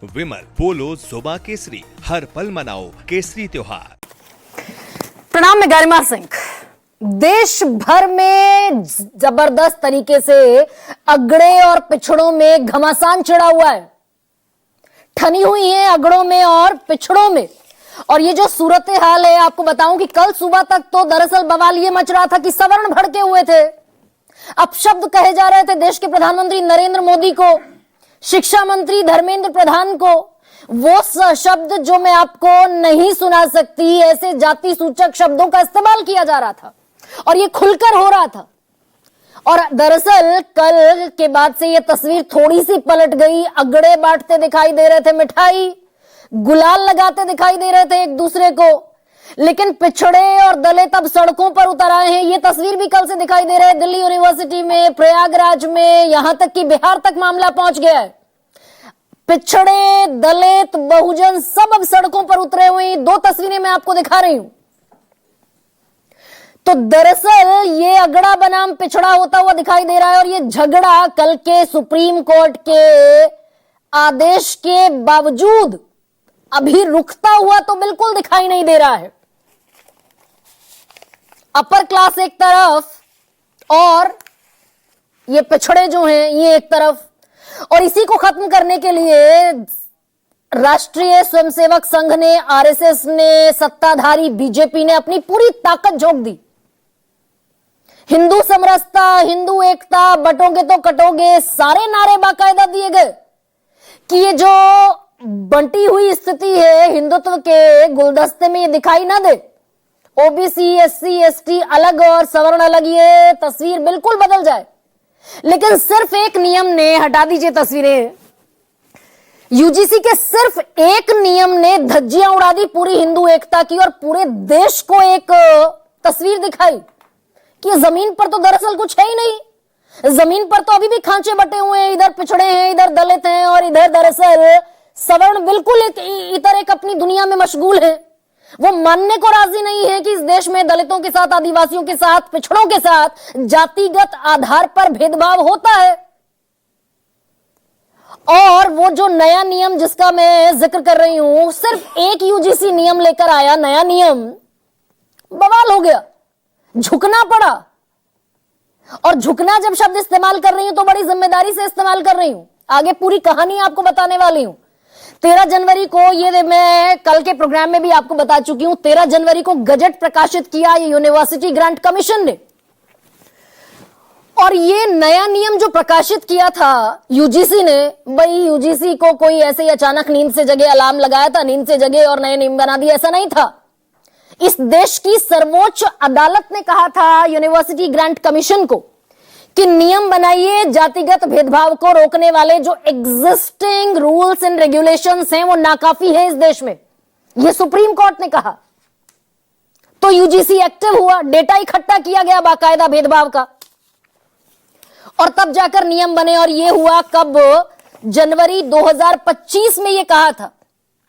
विमल बोलो जुबा केसरी, हर पल मनाओ केसरी त्योहार। प्रणाम, मैं गरिमा सिंह। देश भर में जबरदस्त तरीके से अगड़े और पिछड़ों में घमासान चढ़ा हुआ है, ठनी हुई है अगड़ों में और पिछड़ों में। और ये जो सूरत हाल है, आपको बताऊं कि कल सुबह तक तो दरअसल बवाल ये मच रहा था कि सवर्ण भड़के हुए थे, अपशब्द कहे जा रहे थे देश के प्रधानमंत्री नरेंद्र मोदी को, शिक्षा मंत्री धर्मेंद्र प्रधान को। वो शब्द जो मैं आपको नहीं सुना सकती, ऐसे जाति सूचक शब्दों का इस्तेमाल किया जा रहा था और ये खुलकर हो रहा था। और दरअसल कल के बाद से ये तस्वीर थोड़ी सी पलट गई। अगड़े बांटते दिखाई दे रहे थे, मिठाई गुलाल लगाते दिखाई दे रहे थे एक दूसरे को, लेकिन पिछड़े और दलित अब सड़कों पर उतर आए हैं। ये तस्वीर भी कल से दिखाई दे रहा है। दिल्ली यूनिवर्सिटी में, प्रयागराज में, यहां तक कि बिहार तक मामला पहुंच गया है। पिछड़े, दलित, बहुजन सब अब सड़कों पर उतरे हुए हैं। दो तस्वीरें मैं आपको दिखा रही हूं। तो दरअसल ये अगड़ा बनाम पिछड़ा होता हुआ दिखाई दे रहा है और ये झगड़ा कल के सुप्रीम कोर्ट के आदेश के बावजूद अभी रुकता हुआ तो बिल्कुल दिखाई नहीं दे रहा है। अपर क्लास एक तरफ और ये पिछड़े जो हैं ये एक तरफ। और इसी को खत्म करने के लिए राष्ट्रीय स्वयंसेवक संघ ने, आरएसएस ने, सत्ताधारी बीजेपी ने अपनी पूरी ताकत झोंक दी। हिंदू समरसता, हिंदू एकता, बटोगे तो कटोगे, सारे नारे बाकायदा दिए गए कि ये जो बंटी हुई स्थिति है हिंदुत्व के गुलदस्ते में ये दिखाई ना दे। ओबीसी, एससी, एसटी अलग और सवर्ण अलग, ये तस्वीर बिल्कुल बदल जाए। लेकिन सिर्फ एक नियम ने, हटा दीजिए तस्वीरें, यूजीसी के सिर्फ एक नियम ने धज्जियां उड़ा दी पूरी हिंदू एकता की और पूरे देश को एक तस्वीर दिखाई कि जमीन पर तो दरअसल कुछ है ही नहीं। जमीन पर तो अभी भी खांचे बटे हुए हैं, इधर पिछड़े हैं, इधर दलित हैं और इधर दरअसल सवर्ण बिल्कुल इधर एक अपनी दुनिया में मशगूल है। वो मानने को राजी नहीं है कि इस देश में दलितों के साथ, आदिवासियों के साथ, पिछड़ों के साथ जातिगत आधार पर भेदभाव होता है। और वो जो नया नियम जिसका मैं जिक्र कर रही हूं, सिर्फ एक यूजीसी नियम लेकर आया, नया नियम, बवाल हो गया, झुकना पड़ा। और झुकना जब शब्द इस्तेमाल कर रही हूं तो बड़ी जिम्मेदारी से इस्तेमाल कर रही हूं। आगे पूरी कहानी आपको बताने वाली हूं। 13 जनवरी को, ये मैं कल के प्रोग्राम में भी आपको बता चुकी हूं, 13 जनवरी को गजट प्रकाशित किया ये यूनिवर्सिटी ग्रांट कमीशन ने। और ये नया नियम जो प्रकाशित किया था यूजीसी ने, भाई यूजीसी को कोई ऐसे ही अचानक नींद से जगे अलार्म लगाया था, नींद से जगे और नए नियम बना दिए, ऐसा नहीं था। इस देश की सर्वोच्च अदालत ने कहा था यूनिवर्सिटी ग्रांट कमीशन को कि नियम बनाइए, जातिगत भेदभाव को रोकने वाले जो एग्जिस्टिंग रूल्स एंड रेगुलेशंस हैं वो नाकाफी है इस देश में, ये सुप्रीम कोर्ट ने कहा। तो यूजीसी एक्टिव हुआ, डेटा इकट्ठा किया गया बाकायदा भेदभाव का, और तब जाकर नियम बने। और ये हुआ कब? जनवरी 2025 में ये कहा था।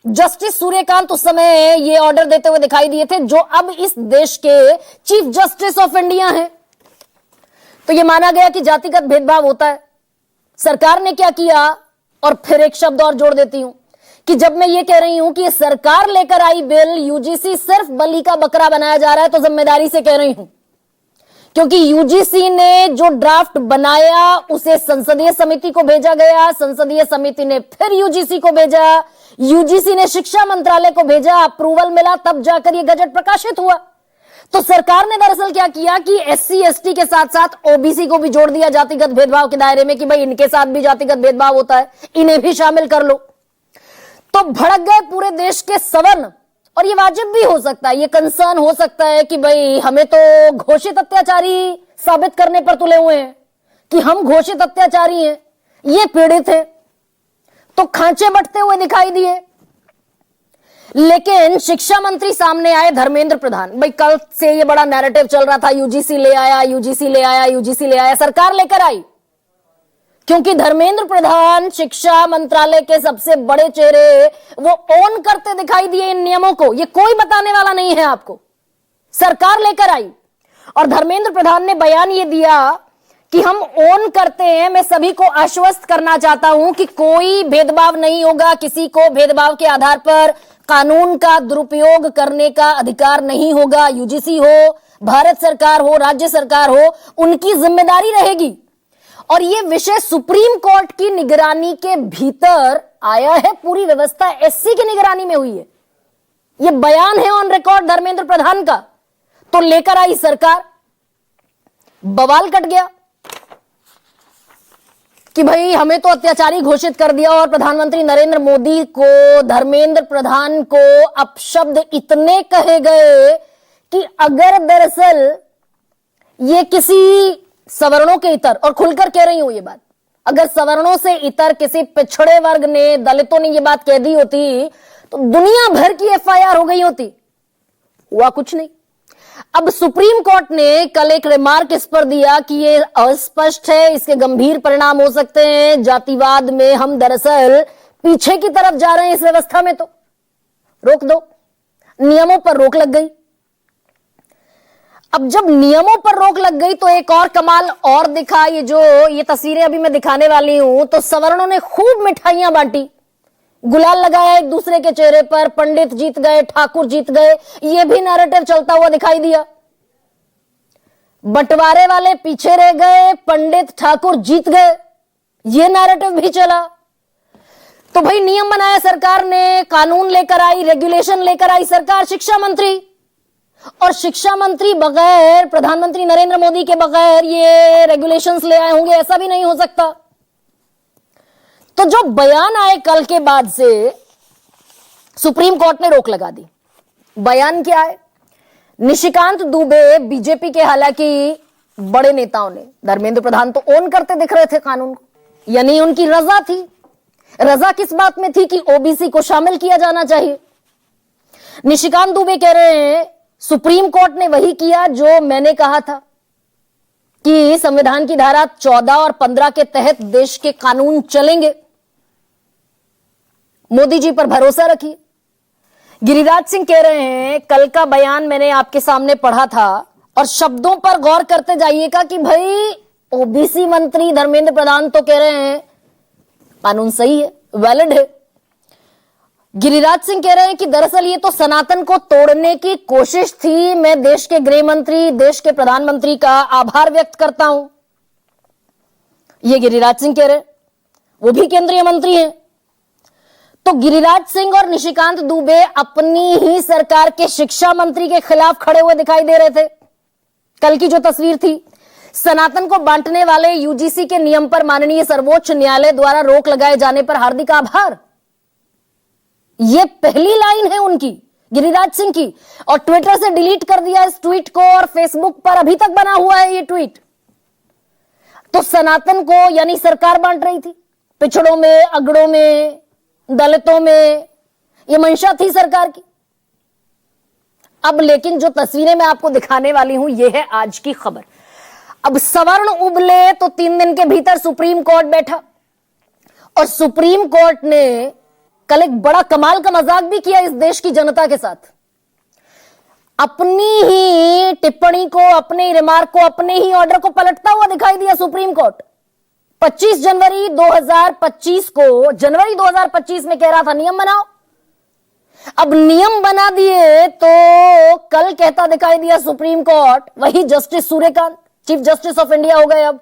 जस्टिस सूर्यकांत उस समय ये ऑर्डर देते हुए दिखाई दिए थे, जो अब इस देश के चीफ जस्टिस ऑफ इंडिया हैं। तो ये माना गया कि जातिगत भेदभाव होता है। सरकार ने क्या किया, और फिर एक शब्द और जोड़ देती हूं कि जब मैं ये कह रही हूं कि सरकार लेकर आई बिल, यूजीसी सिर्फ बलि का बकरा बनाया जा रहा है, तो जिम्मेदारी से कह रही हूं, क्योंकि यूजीसी ने जो ड्राफ्ट बनाया उसे संसदीय समिति को भेजा गया, संसदीय समिति ने फिर यूजीसी को भेजा, यूजीसी ने शिक्षा मंत्रालय को भेजा, अप्रूवल मिला, तब जाकर यह गजट प्रकाशित हुआ। तो सरकार ने दरअसल क्या किया कि एससी, एसटी के साथ साथ ओबीसी को भी जोड़ दिया जातिगत भेदभाव के दायरे में कि भाई इनके साथ भी जातिगत भेदभाव होता है, इन्हें भी शामिल कर लो। तो भड़क गए पूरे देश के सवर्ण। और ये वाजिब भी हो सकता है, ये कंसर्न हो सकता है कि भाई हमें तो घोषित अत्याचारी साबित करने पर तुले हुए हैं कि हम घोषित अत्याचारी हैं, ये पीड़ित हैं, तो खांचे बटते हुए दिखाई दिए। लेकिन शिक्षा मंत्री सामने आए, धर्मेंद्र प्रधान। भाई कल से ये बड़ा नैरेटिव चल रहा था, यूजीसी ले आया, यूजीसी ले आया, यूजीसी ले आया, सरकार लेकर आई, क्योंकि धर्मेंद्र प्रधान शिक्षा मंत्रालय के सबसे बड़े चेहरे, वो ओन करते दिखाई दिए इन नियमों को। ये कोई बताने वाला नहीं है आपको, सरकार लेकर आई। और धर्मेंद्र प्रधान ने बयान ये दिया कि हम ओन करते हैं। मैं सभी को आश्वस्त करना चाहता हूं कि कोई भेदभाव नहीं होगा, किसी को भेदभाव के आधार पर कानून का दुरुपयोग करने का अधिकार नहीं होगा। यूजीसी हो, भारत सरकार हो, राज्य सरकार हो, उनकी जिम्मेदारी रहेगी। और यह विषय सुप्रीम कोर्ट की निगरानी के भीतर आया है, पूरी व्यवस्था एससी की निगरानी में हुई है। यह बयान है ऑन रिकॉर्ड धर्मेंद्र प्रधान का। तो लेकर आई सरकार, बवाल कट गया कि भाई हमें तो अत्याचारी घोषित कर दिया। और प्रधानमंत्री नरेंद्र मोदी को, धर्मेंद्र प्रधान को अपशब्द इतने कहे गए कि अगर दरअसल ये किसी सवर्णों के इतर, और खुलकर कह रही हूं ये बात, अगर सवर्णों से इतर किसी पिछड़े वर्ग ने, दलितों ने ये बात कह दी होती तो दुनिया भर की एफआईआर हो गई होती। हुआ कुछ नहीं। अब सुप्रीम कोर्ट ने कल एक रिमार्क इस पर दिया कि ये अस्पष्ट है, इसके गंभीर परिणाम हो सकते हैं, जातिवाद में हम दरअसल पीछे की तरफ जा रहे हैं इस व्यवस्था में, तो रोक दो। नियमों पर रोक लग गई। अब जब नियमों पर रोक लग गई तो एक और कमाल और दिखा। ये तस्वीरें अभी मैं दिखाने वाली हूं, तो सवर्णों ने खूब मिठाइयां बांटी, गुलाल लगाया एक दूसरे के चेहरे पर, पंडित जीत गए, ठाकुर जीत गए, ये भी नैरेटिव चलता हुआ दिखाई दिया। बंटवारे वाले पीछे रह गए, पंडित ठाकुर जीत गए, ये नैरेटिव भी चला। तो भाई नियम बनाया सरकार ने, कानून लेकर आई, रेगुलेशन लेकर आई सरकार, शिक्षा मंत्री, और शिक्षा मंत्री बगैर, प्रधानमंत्री नरेंद्र मोदी के बगैर ये रेगुलेशंस ले आए होंगे, ऐसा भी नहीं हो सकता। तो जो बयान आए कल के बाद से सुप्रीम कोर्ट ने रोक लगा दी। बयान क्या है? निशिकांत दुबे, बीजेपी के हालांकि बड़े नेताओं ने, धर्मेंद्र प्रधान तो ओन करते दिख रहे थे कानून को, यानी उनकी रजा थी। रजा किस बात में थी? कि ओबीसी को शामिल किया जाना चाहिए। निशिकांत दुबे कह रहे हैं सुप्रीम कोर्ट ने वही किया जो मैंने कहा था कि संविधान की धारा 14 और 15 के तहत देश के कानून चलेंगे। मोदी जी पर भरोसा रखिए। गिरिराज सिंह कह रहे हैं कल का बयान मैंने आपके सामने पढ़ा था, और शब्दों पर गौर करते जाइएगा कि भाई ओबीसी मंत्री धर्मेंद्र प्रधान तो कह रहे हैं कानून सही है, वैलिड है। गिरिराज सिंह कह रहे हैं कि दरअसल ये तो सनातन को तोड़ने की कोशिश थी। मैं देश के गृह मंत्री, देश के प्रधानमंत्री का आभार व्यक्त करता हूं। ये गिरिराज सिंह कह रहे हैं, वो भी केंद्रीय मंत्री हैं। तो गिरिराज सिंह और निशिकांत दुबे अपनी ही सरकार के शिक्षा मंत्री के खिलाफ खड़े हुए दिखाई दे रहे थे। कल की जो तस्वीर थी, सनातन को बांटने वाले यूजीसी के नियम पर माननीय सर्वोच्च न्यायालय द्वारा रोक लगाए जाने पर हार्दिक आभार, ये पहली लाइन है उनकी, गिरिराज सिंह की। और ट्विटर से डिलीट कर दिया इस ट्वीट को, और फेसबुक पर अभी तक बना हुआ है ये ट्वीट। तो सनातन को यानी सरकार बांट रही थी, पिछड़ों में, अगड़ों में, दलितों में, ये मंशा थी सरकार की। अब लेकिन जो तस्वीरें मैं आपको दिखाने वाली हूं, ये है आज की खबर। अब सवर्ण उबले तो 3 दिन के भीतर सुप्रीम कोर्ट बैठा, और सुप्रीम कोर्ट ने कल एक बड़ा कमाल का मजाक भी किया इस देश की जनता के साथ। अपनी ही टिप्पणी को, अपने ही रिमार्क को, अपने ही ऑर्डर को पलटता हुआ दिखाई दिया सुप्रीम कोर्ट। 25 जनवरी 2025 को, जनवरी 2025 में कह रहा था नियम बनाओ, अब नियम बना दिए तो कल कहता दिखाई दिया सुप्रीम कोर्ट, वही justice Suryakant, chief justice of India हो गए। अब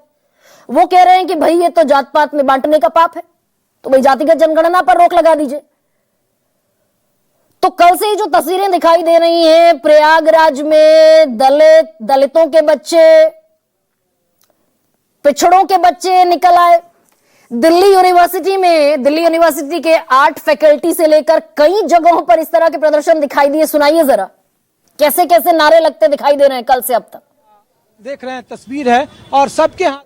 वो कह रहे हैं कि भाई ये तो जात पात में बांटने का पाप है, तो भाई जातिगत जनगणना पर रोक लगा दीजिए। तो कल से ही जो तस्वीरें दिखाई दे रही हैं, प्रयागराज में दलितों के बच्चे, पिछड़ों के बच्चे निकल आए। दिल्ली यूनिवर्सिटी के आर्ट फैकल्टी से लेकर कई जगहों पर इस तरह के प्रदर्शन दिखाई दिए। सुनाइए जरा कैसे कैसे नारे लगते दिखाई दे रहे हैं कल से अब तक। देख रहे हैं तस्वीर है, और सबके हाथ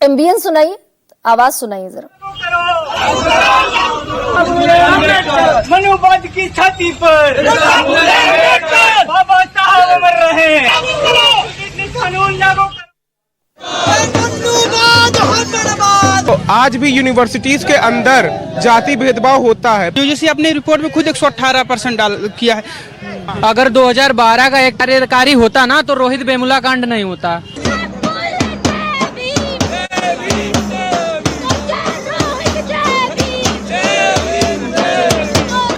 एम्बियंस सुनाइए, आवाज सुनाइए जरा। मनुवाद की छाती पर बाबा साहब अमर रहे, कानून लागू। तो आज भी यूनिवर्सिटीज के अंदर जाति भेदभाव होता है। यूजीसी अपनी रिपोर्ट में खुद 118% डाल किया है। अगर 2012 का एक कार्यकारी होता ना तो रोहित वेमुला कांड नहीं होता।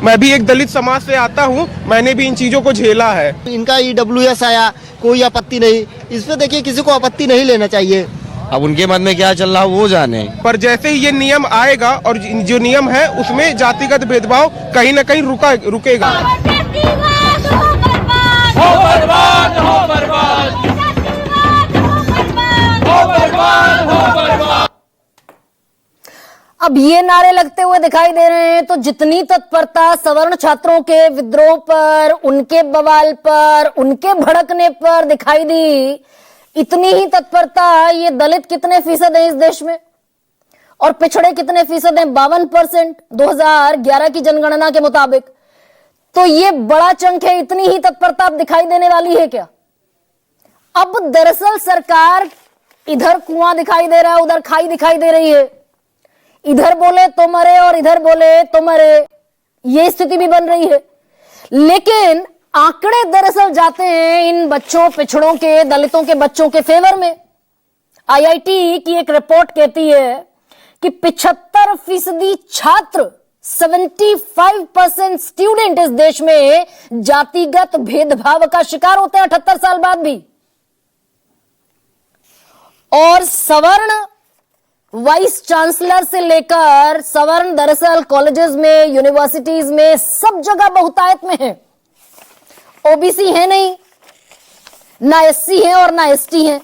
मैं भी एक दलित समाज से आता हूँ, मैंने भी इन चीजों को झेला है। इनका EWS आया, कोई आपत्ति नहीं, इस पे देखिए किसी को आपत्ति नहीं लेना चाहिए। अब उनके मन में क्या चल रहा है वो जाने। पर जैसे ही ये नियम आएगा और जो नियम है उसमें जातिगत भेदभाव कहीं न कहीं रुकेगा। अब ये नारे लगते हुए दिखाई दे रहे हैं तो जितनी तत्परता सवर्ण छात्रों के विद्रोह पर, उनके बवाल पर, उनके भड़कने पर दिखाई दी, इतनी ही तत्परता ये दलित कितने फीसद हैं इस देश में और पिछड़े कितने फीसद हैं? 52% 2011 की जनगणना के मुताबिक। तो ये बड़ा चंक है, इतनी ही तत्परता अब दिखाई देने वाली है क्या? अब दरअसल सरकार इधर कुआं दिखाई दे रहा है, उधर खाई दिखाई दे रही है, इधर बोले तो मरे और इधर बोले तो मरे, ये स्थिति भी बन रही है। लेकिन आंकड़े दरअसल जाते हैं इन बच्चों, पिछड़ों के, दलितों के बच्चों के फेवर में। IIT की एक रिपोर्ट कहती है कि 75% छात्र, 75% स्टूडेंट इस देश में जातिगत भेदभाव का शिकार होते हैं 78 साल बाद भी। और सवर्ण वाइस चांसलर से लेकर सवर्ण दरअसल कॉलेजेस में, यूनिवर्सिटीज में, सब जगह बहुतायत में है। OBC है नहीं, ना SC है और ना ST है।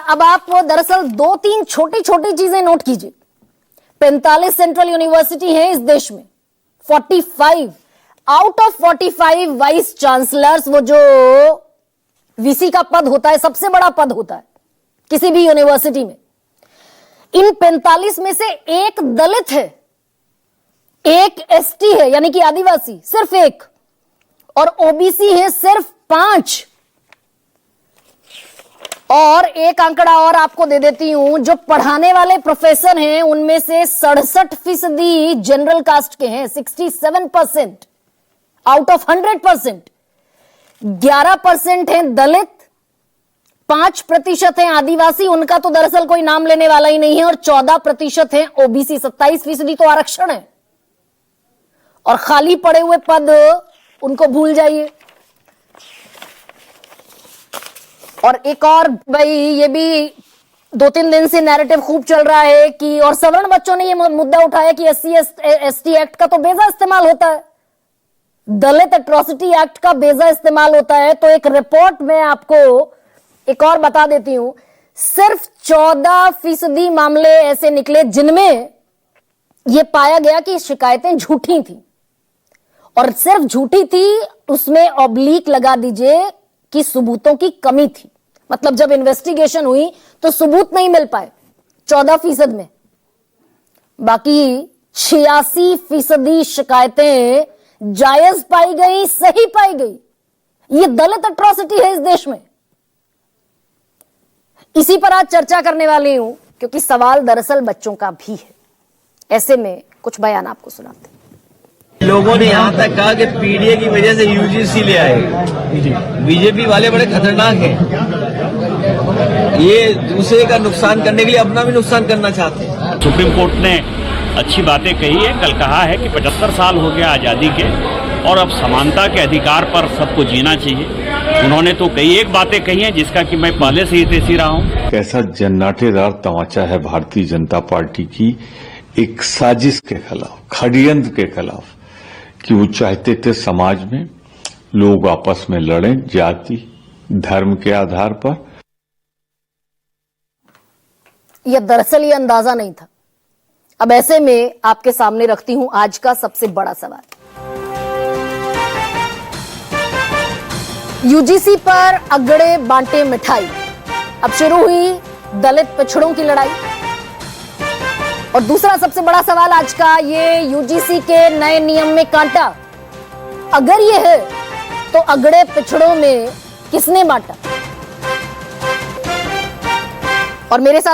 अब आप दरअसल 2-3 छोटी छोटी चीजें नोट कीजिए। 45 सेंट्रल यूनिवर्सिटी है इस देश में, 45 आउट ऑफ 45 वाइस चांसलर्स, वो जो VC का पद होता है, सबसे बड़ा पद होता है किसी भी यूनिवर्सिटी में, इन 45 में से एक दलित है, एक ST है यानी कि आदिवासी, सिर्फ एक, और OBC है सिर्फ 5। और एक आंकड़ा और आपको दे देती हूं, जो पढ़ाने वाले प्रोफेसर हैं उनमें से 67% जनरल कास्ट के हैं, 67% आउट ऑफ 100%। 11% हैं दलित, 5% हैं आदिवासी, उनका तो दरअसल कोई नाम लेने वाला ही नहीं है, और 14% हैं OBC, 27% तो आरक्षण है। और खाली पड़े हुए पद उनको भूल जाइए। और एक और भाई, ये भी 2-3 दिन से नैरेटिव खूब चल रहा है कि, और सवर्ण बच्चों ने ये मुद्दा उठाया कि SC ST एक्ट का तो बेजा इस्तेमाल होता है, दलित एट्रोसिटी एक्ट का बेजा इस्तेमाल होता है। तो एक रिपोर्ट में आपको एक और बता देती हूं, सिर्फ 14% मामले ऐसे निकले जिनमें यह पाया गया कि शिकायतें झूठी थी, और सिर्फ झूठी थी उसमें ऑब्लिक लगा दीजिए कि सबूतों की कमी थी। मतलब जब इन्वेस्टिगेशन हुई तो सबूत नहीं मिल पाए 14% में। बाकी 86% शिकायतें जायज पाई गई, सही पाई गई। ये दलित एट्रोसिटी है इस देश में। इसी पर आज चर्चा करने वाली हूं, क्योंकि सवाल दरअसल बच्चों का भी है। ऐसे में कुछ बयान आपको सुनाते हैं। लोगों ने यहाँ तक कहा कि PDA की वजह से UGC ले आए। बीजेपी वाले बड़े खतरनाक हैं, ये दूसरे का नुकसान करने के लिए अपना भी नुकसान करना चाहते हैं। सुप्रीम कोर्ट ने अच्छी बातें कही है। कल कहा है कि 75 साल हो गया आज़ादी के और अब समानता के अधिकार पर सबको जीना चाहिए। उन्होंने तो कई एक बातें कही हैं जिसका कि मैं पहले से ही तेजी रहा हूँ। कैसा जन्नाटेदार तमाचा है भारतीय जनता पार्टी की एक साजिश के खिलाफ, षड्यंत्र के खिलाफ, कि वो चाहते थे समाज में लोग आपस में लड़ें जाति धर्म के आधार पर। यह दरअसल ये अंदाजा नहीं था। अब ऐसे में आपके सामने रखती हूं आज का सबसे बड़ा सवाल। UGC पर अगड़े बांटे मिठाई, अब शुरू हुई दलित पिछड़ों की लड़ाई। और दूसरा सबसे बड़ा सवाल आज का, ये UGC के नए नियम में कांटा अगर ये है तो अगड़े पिछड़ों में किसने बांटा? और मेरे साथ